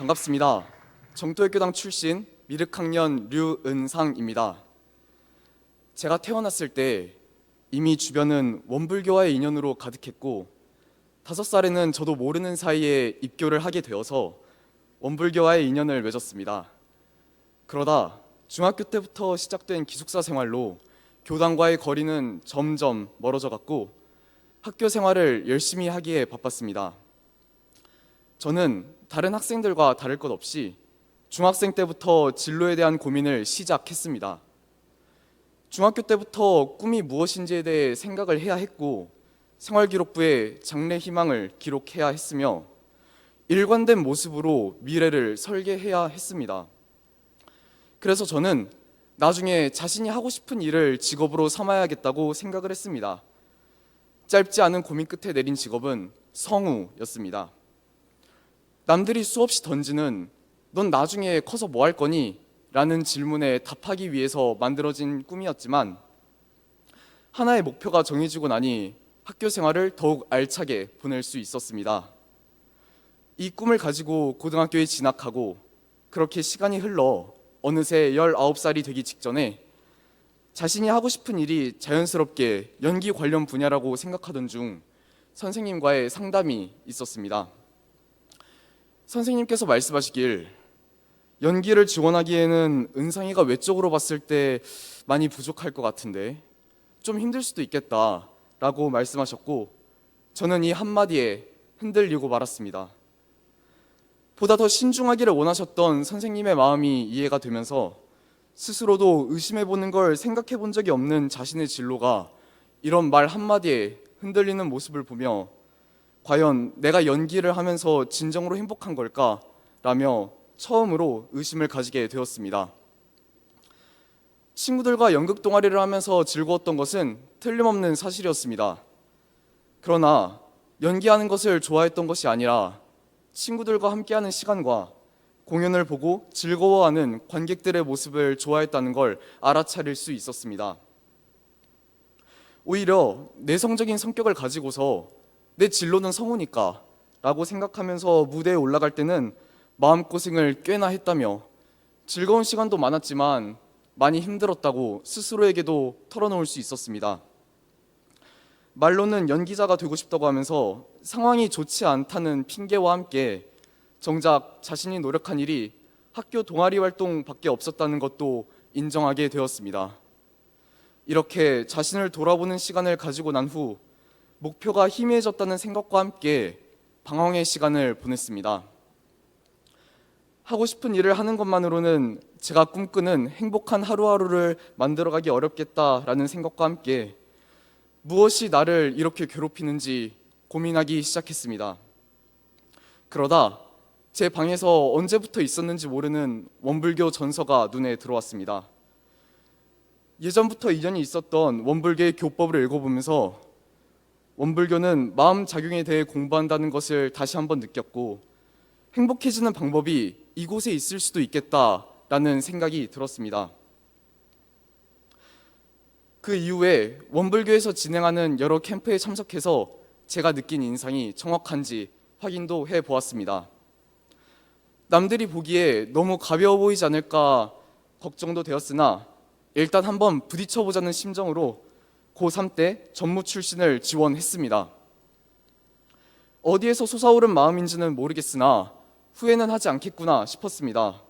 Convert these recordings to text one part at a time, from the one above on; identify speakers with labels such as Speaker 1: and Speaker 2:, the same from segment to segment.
Speaker 1: 반갑습니다. 정도외교당 출신 미륵학년 류은상입니다. 제가 태어났을 때 이미 주변은 원불교와의 인연으로 가득했고 5살에는 저도 모르는 사이에 입교를 하게 되어서 원불교와의 인연을 맺었습니다. 그러다 중학교 때부터 시작된 기숙사 생활로 교당과의 거리는 점점 멀어져 갔고 학교 생활을 열심히 하기에 바빴습니다. 저는 다른 학생들과 다를 것 없이 중학생 때부터 진로에 대한 고민을 시작했습니다. 중학교 때부터 꿈이 무엇인지에 대해 생각을 해야 했고 생활기록부에 장래 희망을 기록해야 했으며 일관된 모습으로 미래를 설계해야 했습니다. 그래서 저는 나중에 자신이 하고 싶은 일을 직업으로 삼아야겠다고 생각을 했습니다. 짧지 않은 고민 끝에 내린 직업은 성우였습니다. 남들이 수없이 던지는 "넌 나중에 커서 뭐 할 거니?" 라는 질문에 답하기 위해서 만들어진 꿈이었지만 하나의 목표가 정해지고 나니 학교 생활을 더욱 알차게 보낼 수 있었습니다. 이 꿈을 가지고 고등학교에 진학하고 그렇게 시간이 흘러 어느새 19살이 되기 직전에 자신이 하고 싶은 일이 자연스럽게 연기 관련 분야라고 생각하던 중 선생님과의 상담이 있었습니다. 선생님께서 말씀하시길 "연기를 지원하기에는 은상이가 외적으로 봤을 때 많이 부족할 것 같은데 좀 힘들 수도 있겠다 라고 말씀하셨고 저는 이 한마디에 흔들리고 말았습니다. 보다 더 신중하기를 원하셨던 선생님의 마음이 이해가 되면서 스스로도 의심해보는 걸 생각해본 적이 없는 자신의 진로가 이런 말 한마디에 흔들리는 모습을 보며 과연 내가 연기를 하면서 진정으로 행복한 걸까? 라며 처음으로 의심을 가지게 되었습니다. 친구들과 연극 동아리를 하면서 즐거웠던 것은 틀림없는 사실이었습니다. 그러나 연기하는 것을 좋아했던 것이 아니라 친구들과 함께하는 시간과 공연을 보고 즐거워하는 관객들의 모습을 좋아했다는 걸 알아차릴 수 있었습니다. 오히려 내성적인 성격을 가지고서 내 진로는 성우니까 라고 생각하면서 무대에 올라갈 때는 마음고생을 꽤나 했다며 즐거운 시간도 많았지만 많이 힘들었다고 스스로에게도 털어놓을 수 있었습니다. 말로는 연기자가 되고 싶다고 하면서 상황이 좋지 않다는 핑계와 함께 정작 자신이 노력한 일이 학교 동아리 활동밖에 없었다는 것도 인정하게 되었습니다. 이렇게 자신을 돌아보는 시간을 가지고 난 후 목표가 희미해졌다는 생각과 함께 방황의 시간을 보냈습니다. 하고 싶은 일을 하는 것만으로는 제가 꿈꾸는 행복한 하루하루를 만들어가기 어렵겠다라는 생각과 함께 무엇이 나를 이렇게 괴롭히는지 고민하기 시작했습니다. 그러다 제 방에서 언제부터 있었는지 모르는 원불교 전서가 눈에 들어왔습니다. 예전부터 인연이 있었던 원불교의 교법을 읽어보면서 원불교는 마음작용에 대해 공부한다는 것을 다시 한번 느꼈고 행복해지는 방법이 이곳에 있을 수도 있겠다라는 생각이 들었습니다. 그 이후에 원불교에서 진행하는 여러 캠프에 참석해서 제가 느낀 인상이 정확한지 확인도 해보았습니다. 남들이 보기에 너무 가벼워 보이지 않을까 걱정도 되었으나 일단 한번 부딪혀보자는 심정으로 고3 때 전무 출신을 지원했습니다. 어디에서 솟아오른 마음인지는 모르겠으나 후회는 하지 않겠구나 싶었습니다.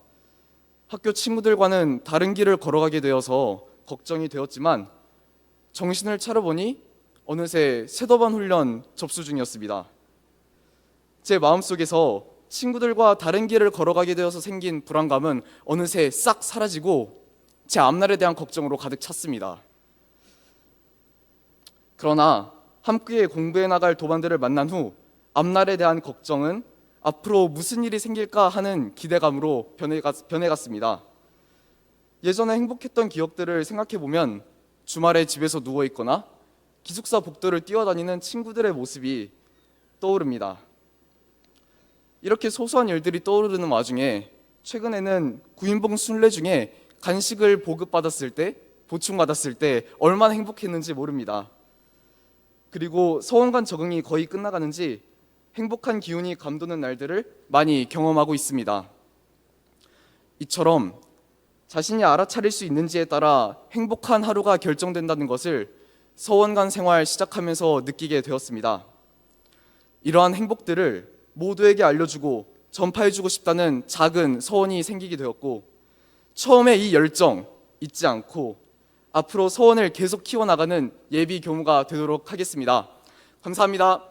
Speaker 1: 학교 친구들과는 다른 길을 걸어가게 되어서 걱정이 되었지만 정신을 차려보니 어느새 세더반 훈련 접수 중이었습니다. 제 마음속에서 친구들과 다른 길을 걸어가게 되어서 생긴 불안감은 어느새 싹 사라지고 제 앞날에 대한 걱정으로 가득 찼습니다. 그러나 함께 공부해 나갈 도반들을 만난 후 앞날에 대한 걱정은 앞으로 무슨 일이 생길까 하는 기대감으로 변해갔습니다. 예전에 행복했던 기억들을 생각해보면 주말에 집에서 누워있거나 기숙사 복도를 뛰어다니는 친구들의 모습이 떠오릅니다. 이렇게 소소한 일들이 떠오르는 와중에 최근에는 구인봉 순례 중에 간식을 보급받았을 때, 보충받았을 때 얼마나 행복했는지 모릅니다. 그리고 서원관 적응이 거의 끝나가는지 행복한 기운이 감도는 날들을 많이 경험하고 있습니다. 이처럼 자신이 알아차릴 수 있는지에 따라 행복한 하루가 결정된다는 것을 서원관 생활 시작하면서 느끼게 되었습니다. 이러한 행복들을 모두에게 알려주고 전파해주고 싶다는 작은 서원이 생기게 되었고, 처음에 이 열정 잊지 않고 앞으로 서원을 계속 키워나가는 예비 교무가 되도록 하겠습니다. 감사합니다.